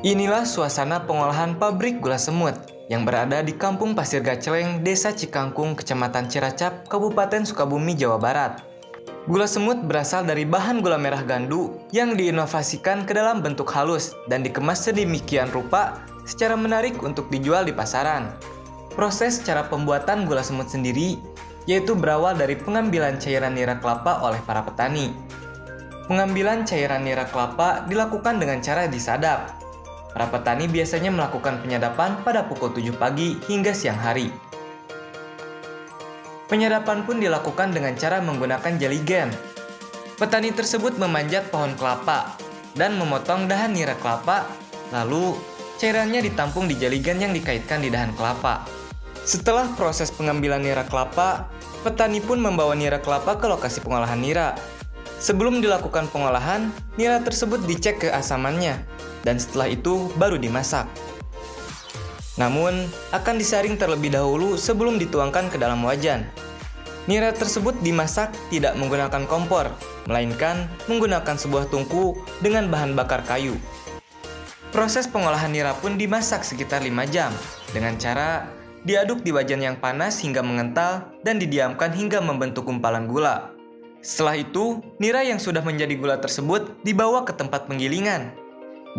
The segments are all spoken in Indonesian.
Inilah suasana pengolahan pabrik gula semut yang berada di Kampung Pasir Gaceleng, Desa Cikangkung, Kecamatan Ciracap, Kabupaten Sukabumi, Jawa Barat. Gula semut berasal dari bahan gula merah gandu yang diinovasikan ke dalam bentuk halus dan dikemas sedemikian rupa secara menarik untuk dijual di pasaran. Proses cara pembuatan gula semut sendiri yaitu berawal dari pengambilan cairan nira kelapa oleh para petani. Pengambilan cairan nira kelapa dilakukan dengan cara disadap. Para petani biasanya melakukan penyadapan pada pukul 7 pagi hingga siang hari. Penyadapan pun dilakukan dengan cara menggunakan jeligen. Petani tersebut memanjat pohon kelapa dan memotong dahan nira kelapa, lalu cairannya ditampung di jeligen yang dikaitkan di dahan kelapa. Setelah proses pengambilan nira kelapa, petani pun membawa nira kelapa ke lokasi pengolahan nira. Sebelum dilakukan pengolahan, nira tersebut dicek keasamannya, dan setelah itu baru dimasak. Namun, akan disaring terlebih dahulu sebelum dituangkan ke dalam wajan. Nira tersebut dimasak tidak menggunakan kompor, melainkan menggunakan sebuah tungku dengan bahan bakar kayu. Proses pengolahan nira pun dimasak sekitar 5 jam, dengan cara diaduk di wajan yang panas hingga mengental dan didiamkan hingga membentuk gumpalan gula. Setelah itu, nira yang sudah menjadi gula tersebut dibawa ke tempat penggilingan.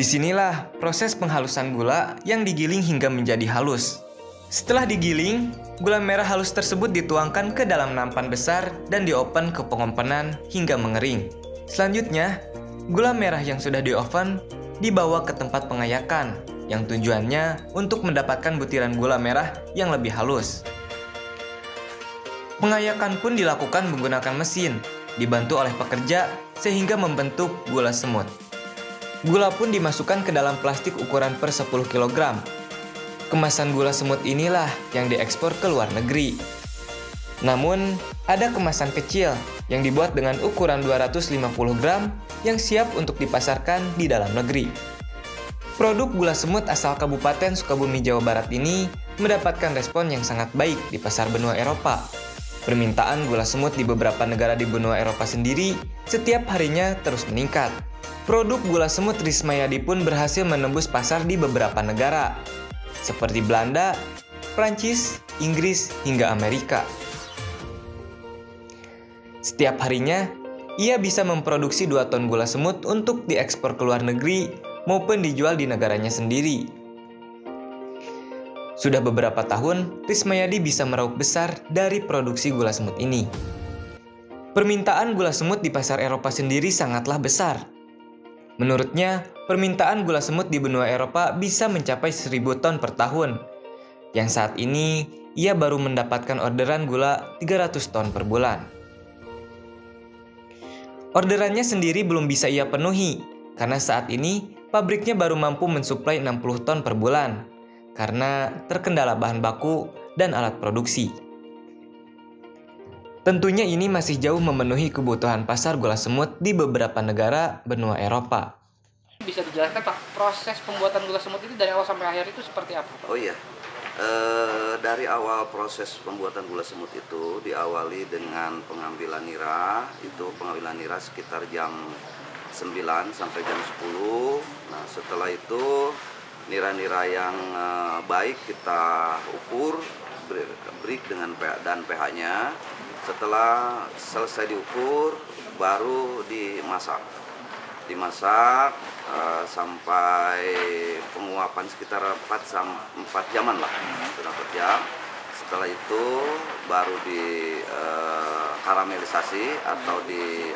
Disinilah proses penghalusan gula yang digiling hingga menjadi halus. Setelah digiling, gula merah halus tersebut dituangkan ke dalam nampan besar dan dioven ke pengompenan hingga mengering. Selanjutnya, gula merah yang sudah dioven dibawa ke tempat pengayakan, yang tujuannya untuk mendapatkan butiran gula merah yang lebih halus. Pengayakan pun dilakukan menggunakan mesin, dibantu oleh pekerja sehingga membentuk gula semut. Gula pun dimasukkan ke dalam plastik ukuran per 10 kg. Kemasan gula semut inilah yang diekspor ke luar negeri. Namun, ada kemasan kecil yang dibuat dengan ukuran 250 gram yang siap untuk dipasarkan di dalam negeri. Produk gula semut asal Kabupaten Sukabumi, Jawa Barat ini mendapatkan respon yang sangat baik di pasar benua Eropa. Permintaan gula semut di beberapa negara di benua Eropa sendiri setiap harinya terus meningkat. Produk gula semut Rismayadi pun berhasil menembus pasar di beberapa negara, seperti Belanda, Prancis, Inggris, hingga Amerika. Setiap harinya, ia bisa memproduksi 2 ton gula semut untuk diekspor ke luar negeri maupun dijual di negaranya sendiri. Sudah beberapa tahun, Rismayadi bisa meraup besar dari produksi gula semut ini. Permintaan gula semut di pasar Eropa sendiri sangatlah besar. Menurutnya, permintaan gula semut di benua Eropa bisa mencapai 1.000 ton per tahun, yang saat ini ia baru mendapatkan orderan gula 300 ton per bulan. Orderannya sendiri belum bisa ia penuhi, karena saat ini pabriknya baru mampu mensuplai 60 ton per bulan, karena terkendala bahan baku dan alat produksi. Tentunya ini masih jauh memenuhi kebutuhan pasar gula semut di beberapa negara benua Eropa. Bisa dijelaskan Pak, proses pembuatan gula semut itu dari awal sampai akhir itu seperti apa Pak? Oh iya, dari awal proses pembuatan gula semut itu diawali dengan pengambilan nira. Itu pengambilan nira sekitar jam 9 sampai jam 10. Nah, setelah itu nira-nira yang baik kita ukur, break dengan pH-nya. Setelah selesai diukur, baru dimasak sampai penguapan sekitar 4 jaman lah, 4 jam. Setelah itu baru di karamelisasi atau di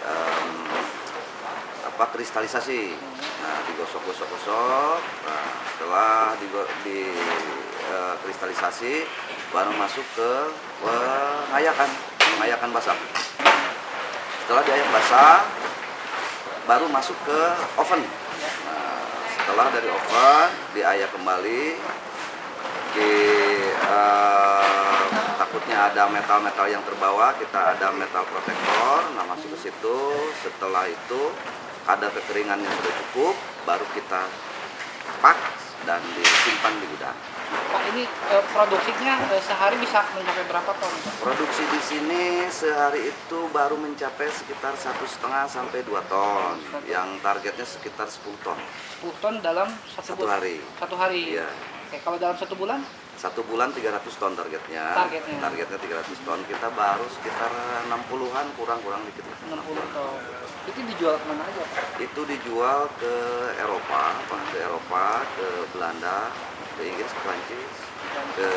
kristalisasi. Nah, digosok-gosok. Nah, setelah di kristalisasi baru masuk ke pengayakan basah. Setelah diayak basah baru masuk ke oven. Nah, setelah dari oven diayak kembali, takutnya ada metal-metal yang terbawa, kita ada metal protektor. Nah, masuk ke situ. Setelah itu kadar kekeringannya sudah cukup, baru kita pak dan disimpan di gudang. Pak ini produksinya sehari bisa mencapai berapa ton, Pak? Produksi di sini sehari itu baru mencapai sekitar 1,5 sampai 2 ton. Yang targetnya sekitar 10 ton 10 ton dalam satu hari. Satu hari. Iya. Oke, kalau dalam 1 bulan? 1 bulan 300 ton targetnya. Targetnya. Targetnya 300 ton. Kita baru sekitar 60-an, kurang dikit. 60 ton. Itu dijual kemana aja, Pak? Itu dijual ke Eropa, Pak. Ke Eropa, ke Belanda, ke Inggris, ke Prancis, ke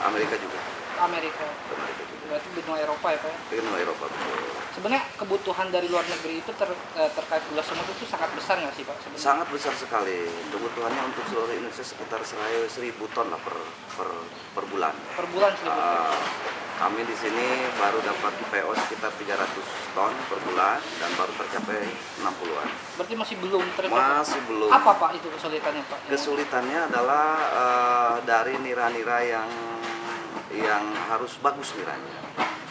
Amerika juga. Amerika. Ke Amerika juga. Berarti benua Eropa ya, Pak? Ya? Ke benua Eropa betul. Sebenarnya kebutuhan dari luar negeri itu terkait gula semut itu sangat besar nggak sih, Pak? Sebenarnya? Sangat besar sekali. Kebutuhannya untuk seluruh Indonesia sekitar 1.000 ton lah per bulan. Per bulan 1.000 ton. Kami di sini baru dapat PO sekitar 300 ton per bulan dan baru tercapai 60-an. Berarti masih belum tercapai? Masih belum. Apa, Pak, itu kesulitannya, Pak? Kesulitannya adalah dari nira-nira yang harus bagus niranya.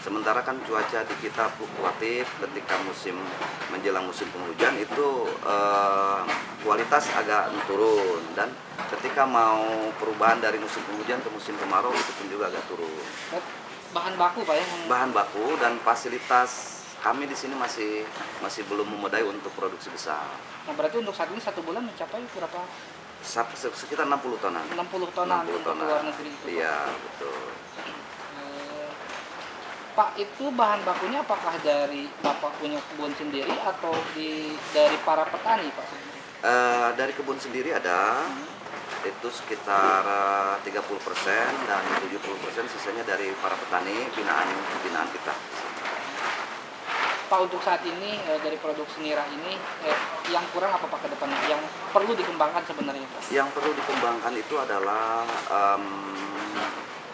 Sementara kan cuaca di kita fluktuatif, ketika menjelang musim penghujan itu kualitas agak turun, dan ketika mau perubahan dari musim penghujan ke musim kemarau itu pun juga agak turun. Bahan baku, Pak, ya? Bahan baku dan fasilitas kami di sini masih belum memadai untuk produksi besar. Nah, berarti untuk saat ini 1 bulan mencapai berapa? Sekitar 60 tonan. 60 tonan 60 untuk tonan. luar negeri itu, Pak. Iya, betul. Pak, itu bahan bakunya apakah dari Bapak punya kebun sendiri atau dari para petani, Pak? Dari kebun sendiri ada, itu sekitar 30% dan 70% sisanya dari para petani binaan kita. Pak, untuk saat ini dari produksi nira ini yang kurang apa, Pak, ke depannya? Yang perlu dikembangkan sebenarnya, Pak? Yang perlu dikembangkan itu adalah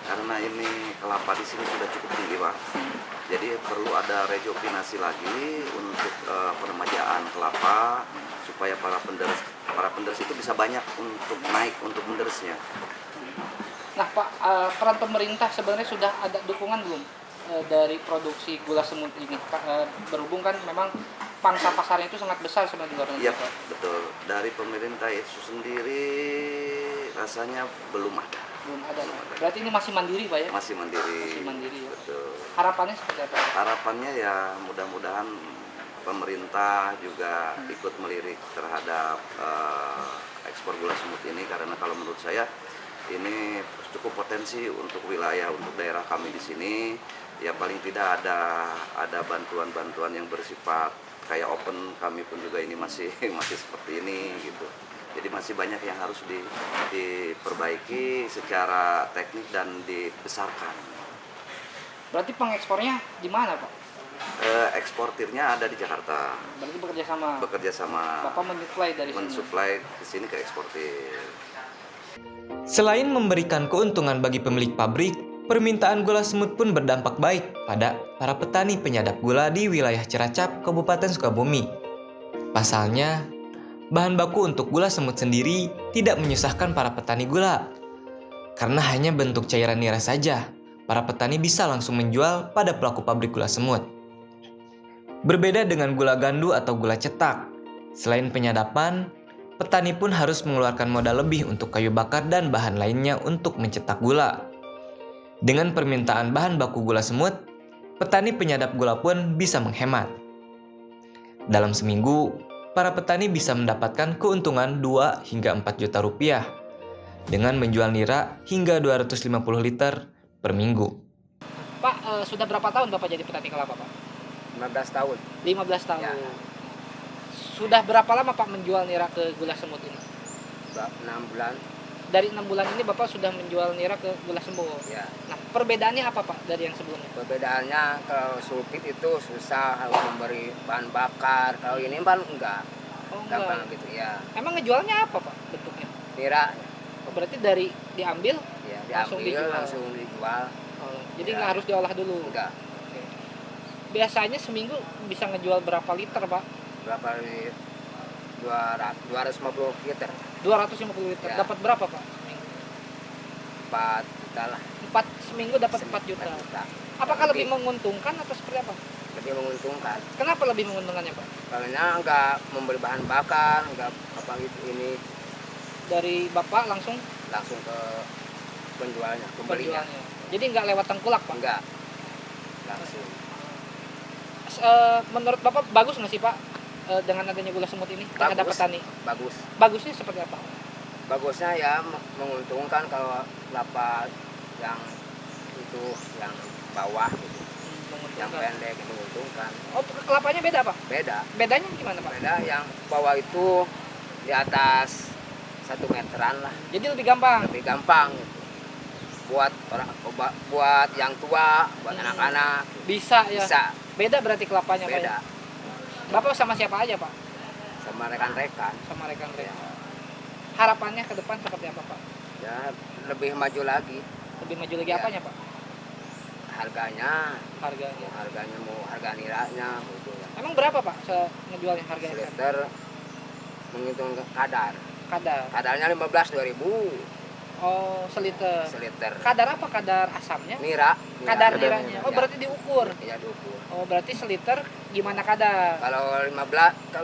karena ini kelapa di sini sudah cukup tinggi, Pak. Jadi perlu ada rejuvenasi lagi untuk peremajaan kelapa supaya para penderes itu bisa banyak untuk naik untuk menderesnya. Nah, Pak, peran pemerintah sebenarnya sudah ada dukungan belum dari produksi gula semut ini? Berhubung kan memang pangsa pasarnya itu sangat besar sebenarnya di luar negeri, Iya, Pak. betul. Dari pemerintah itu sendiri rasanya belum ada. Belum ada. Berarti ini masih mandiri, Pak, ya? Masih mandiri. Masih mandiri, ya. Betul. Harapannya seperti apa? Harapannya ya mudah-mudahan pemerintah juga ikut melirik terhadap ekspor gula semut ini, karena kalau menurut saya ini cukup potensi untuk wilayah, untuk daerah kami di sini. Ya paling tidak ada bantuan-bantuan yang bersifat kayak open, kami pun juga ini masih seperti ini gitu. Jadi masih banyak yang harus diperbaiki secara teknik dan dibesarkan. Berarti pengekspornya di mana, Pak? Eksportirnya ada di Jakarta. Berarti bekerja sama. Bapak mensuplai dari sini. Mensuplai ke sini ke eksportir. Selain memberikan keuntungan bagi pemilik pabrik, permintaan gula semut pun berdampak baik pada para petani penyadap gula di wilayah Ciracap, Kabupaten Sukabumi. Pasalnya, bahan baku untuk gula semut sendiri tidak menyusahkan para petani gula. Karena hanya bentuk cairan nira saja, para petani bisa langsung menjual pada pelaku pabrik gula semut. Berbeda dengan gula gandu atau gula cetak, selain penyadapan, petani pun harus mengeluarkan modal lebih untuk kayu bakar dan bahan lainnya untuk mencetak gula. Dengan permintaan bahan baku gula semut, petani penyadap gula pun bisa menghemat. Dalam seminggu, para petani bisa mendapatkan keuntungan 2 hingga 4 juta rupiah dengan menjual nira hingga 250 liter per minggu. Pak, sudah berapa tahun Bapak jadi petani kelapa, Pak? 15 tahun. 15 tahun. Ya. Sudah berapa lama Pak menjual nira ke gula semut ini? 6 bulan. Dari 6 bulan ini Bapak sudah menjual nira ke gula semut. Ya. Nah, perbedaannya apa, Pak, dari yang sebelumnya? Perbedaannya kalau sulfit itu susah harus memberi bahan bakar. Kalau ini kan enggak. Oh, Gampang enggak. gitu ya. Emang ngejualnya apa, Pak, bentuknya? Nira Oh, berarti dari diambil ya Langsung diambil dijual. langsung dijual. oh, jadi Ya. nggak harus diolah dulu. Enggak. Oke. Biasanya seminggu bisa ngejual berapa liter, Pak? Berapa ini? 250 liter. 250 liter. Ya. Dapat berapa, Pak, seminggu? 4 juta lah. 4 seminggu dapat 4 juta. Apakah lebih menguntungkan atau seperti apa? Lebih menguntungkan. Kenapa lebih menguntungkannya, Pak? Karena enggak memberi bahan bakar, enggak apa gitu ini Dari Bapak langsung langsung ke penjualnya, pembelinya. penjualnya. Jadi nggak lewat tengkulak Pak? Enggak. Langsung. Menurut Bapak bagus nggak sih Pak dengan adanya gula semut ini terhadap Bagus. petani? Bagus. Bagusnya seperti apa? Bagusnya ya menguntungkan kalau kelapa yang itu yang bawah gitu. Yang Menguntungkan. pendek menguntungkan. Oh, kelapanya beda Pak? Beda. Bedanya gimana Pak? Beda yang bawah itu di atas 1 meteran lah. Jadi lebih gampang. Lebih gampang gitu. Buat orang buat yang tua, buat Hmm. anak-anak Bisa ya. bisa. Beda berarti kelapanya Pak. Beda Ya? Bapak sama siapa aja Pak? sama rekan-rekan. Sama rekan-rekan. Harapannya ke depan seperti apa Pak? Ya lebih maju lagi Lebih maju lagi Ya. apanya Pak? harganya, Harganya. mau harga niranya gitu ya. Emang berapa Pak ngejualnya harganya? Seliter menghitung kadar. Kadar. Kadarnya 15.000 Oh, seliter. seliter. Kadar apa? Kadar asamnya? Nira. Kadar niranya. Oh, Ya. berarti diukur. Ya diukur. Oh, berarti seliter gimana kadar? Kalau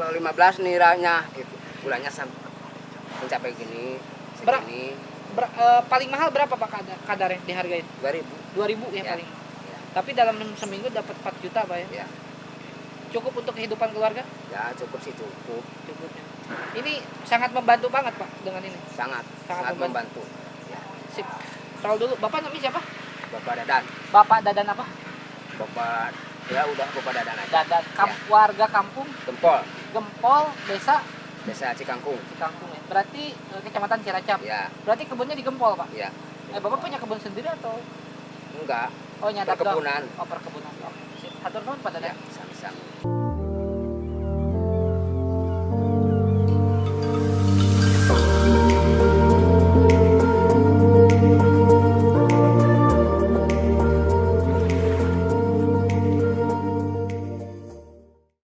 15 niranya gitu. Bulannya mencapai gini, segini, Paling mahal berapa Pak kadarnya dihargain? 2.000. 2.000 ya, Ya. paling. Ya. Tapi dalam seminggu dapat 4 juta Pak ya. Ya. Cukup untuk kehidupan keluarga? Ya cukup sih cukup. Cukupnya. Ini sangat membantu banget Pak dengan ini. Sangat Sangat membantu. Ya. Sip. Tahu dulu, Bapak namanya siapa? Bapak Dadan. Bapak Dadan apa? Bapak ya udah Bapak Dadan aja. Dadan. Ya. Warga kampung Gempol, Gempol, Desa Desa Cikangkung. Cikangkung ya. Berarti Kecamatan Cilacap. Ya, Berarti kebunnya di Gempol Pak? ya. Bapak punya kebun sendiri atau? Enggak. Oh, nyadap doang? Perkebunan. Oh, perkebunan. Oh, sip. Hatur nuhun Pak Ya, Dadan. sami-sami.